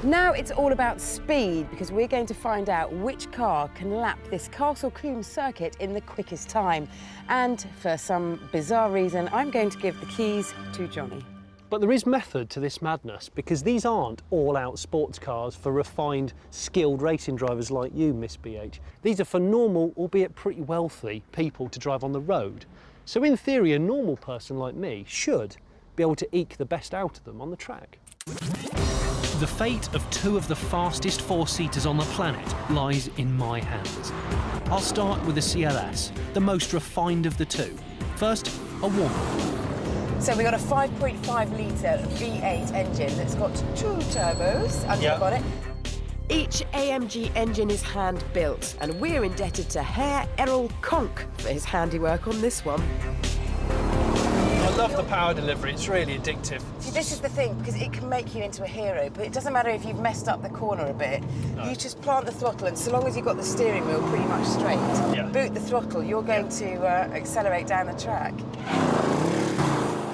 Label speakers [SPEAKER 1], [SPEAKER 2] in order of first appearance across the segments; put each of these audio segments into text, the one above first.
[SPEAKER 1] Now it's all about speed, because we're going to find out which car can lap this Castle Combe circuit in the quickest time. And for some bizarre reason, I'm going to give the keys to Johnny.
[SPEAKER 2] But there is method to this madness, because these aren't all-out sports cars for refined, skilled racing drivers like you, Miss BH. These are for normal, albeit pretty wealthy, people to drive on the road. So in theory, a normal person like me should be able to eke the best out of them on the track. The fate of two of the fastest four-seaters on the planet lies in my hands. I'll start with the CLS, the most refined of the two. First, a warm-up.
[SPEAKER 1] So we've got a 5.5 litre V8 engine that's got two turbos under the bonnet. Each AMG engine is hand-built, and we're indebted to Herr Errol Konk for his handiwork on this one.
[SPEAKER 2] I love the power delivery, it's really addictive.
[SPEAKER 1] See, this is the thing, because it can make you into a hero, but it doesn't matter if you've messed up the corner a bit. No. You just plant the throttle, and so long as you've got the steering wheel pretty much straight, boot the throttle, you're going to accelerate down the track.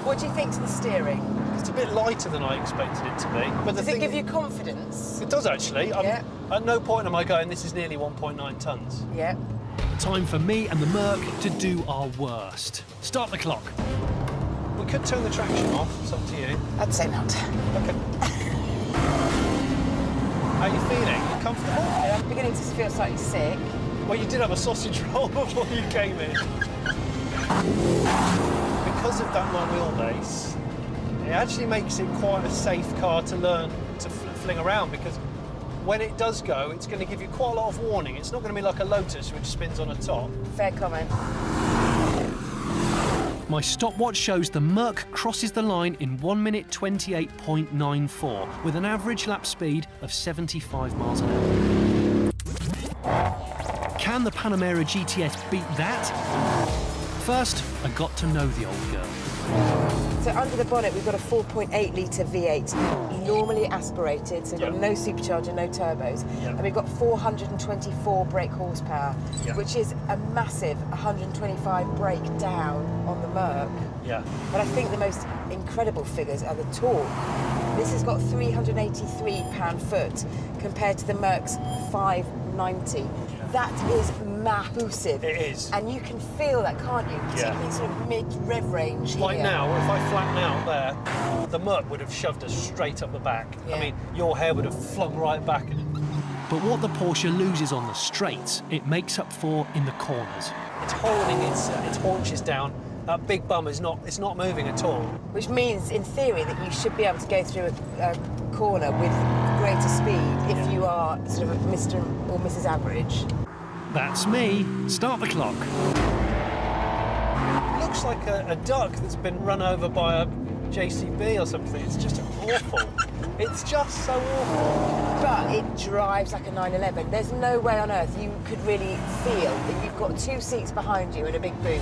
[SPEAKER 1] What do you think to the steering?
[SPEAKER 2] It's a bit lighter than I expected it to be. But
[SPEAKER 1] does it give you confidence?
[SPEAKER 2] It does, actually. At no point am I going, this is nearly 1.9 tonnes.
[SPEAKER 1] Yeah.
[SPEAKER 2] Time for me and the Merc to do our worst. Start the clock. We could turn the traction off, it's up to you.
[SPEAKER 1] I'd say not.
[SPEAKER 2] Okay. How are you feeling? You comfortable?
[SPEAKER 1] Yeah, I'm beginning to feel slightly sick.
[SPEAKER 2] Well, you did have a sausage roll before you came in. Because of that long wheelbase, it actually makes it quite a safe car to learn to fling around, because when it does go, it's going to give you quite a lot of warning. It's not going to be like a Lotus which spins on a top.
[SPEAKER 1] Fair comment.
[SPEAKER 2] My stopwatch shows the Merc crosses the line in 1 minute 28.94 with an average lap speed of 75 miles an hour. Can the Panamera GTS beat that? First, I got to know the old girl.
[SPEAKER 1] So under the bonnet, we've got a 4.8 litre V8, normally aspirated, so we've got no supercharger, no turbos, and we've got 424 brake horsepower, which is a massive 125 brake down on the Merc. But I think the most incredible figures are the torque. This has got 383 pound-foot compared to the Merc's 590. That is massive.
[SPEAKER 2] It is.
[SPEAKER 1] And you can feel that, can't you? Particularly sort of mid-rev range
[SPEAKER 2] Like
[SPEAKER 1] here.
[SPEAKER 2] now, if I flatten out there, the Merc would have shoved us straight up the back. I mean, your hair would have flung right back. But what the Porsche loses on the straights, it makes up for in the corners. It's holding its haunches down. That big bum is not moving at all. Which
[SPEAKER 1] means, in theory, that you should be able to go through a corner with greater speed if you are sort of Mr. or Mrs. Average.
[SPEAKER 2] That's me. Start the clock. Looks like a duck that's been run over by a JCB or something. It's just awful. It's just so awful.
[SPEAKER 1] But it drives like a 911. There's no way on earth you could really feel that you've got two seats behind you and a big boot.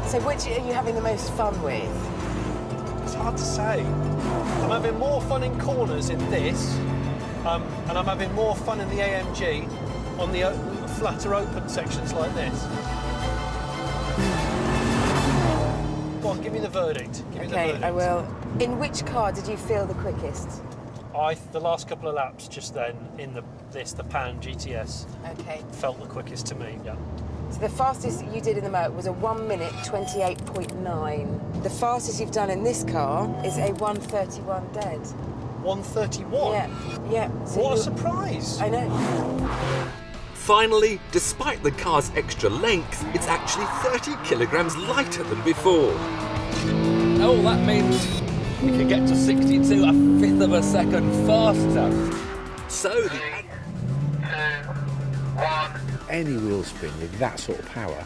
[SPEAKER 1] So which are you having the most fun with?
[SPEAKER 2] It's hard to say. I'm having more fun in corners in this, and I'm having more fun in the AMG on the flatter open sections like this. Go on, give me the verdict. Give me the verdict.
[SPEAKER 1] I will. In which car did you feel the quickest?
[SPEAKER 2] The last couple of laps just then in the Pan GTS. Felt the quickest to me. Yeah.
[SPEAKER 1] So the fastest you did in the Merc was a 1 minute 28.9. The fastest you've done in this car is a 1:31 dead.
[SPEAKER 2] 1:31?
[SPEAKER 1] Yeah. So
[SPEAKER 2] what a surprise!
[SPEAKER 1] I know.
[SPEAKER 3] Finally, despite the car's extra length, it's actually 30 kilograms lighter than before.
[SPEAKER 4] Oh, that means we can get to 62 a fifth of a second faster.
[SPEAKER 3] So the...
[SPEAKER 5] 2, 1.
[SPEAKER 6] Any wheel spin with that sort of power,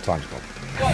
[SPEAKER 6] time's gone.
[SPEAKER 5] Go.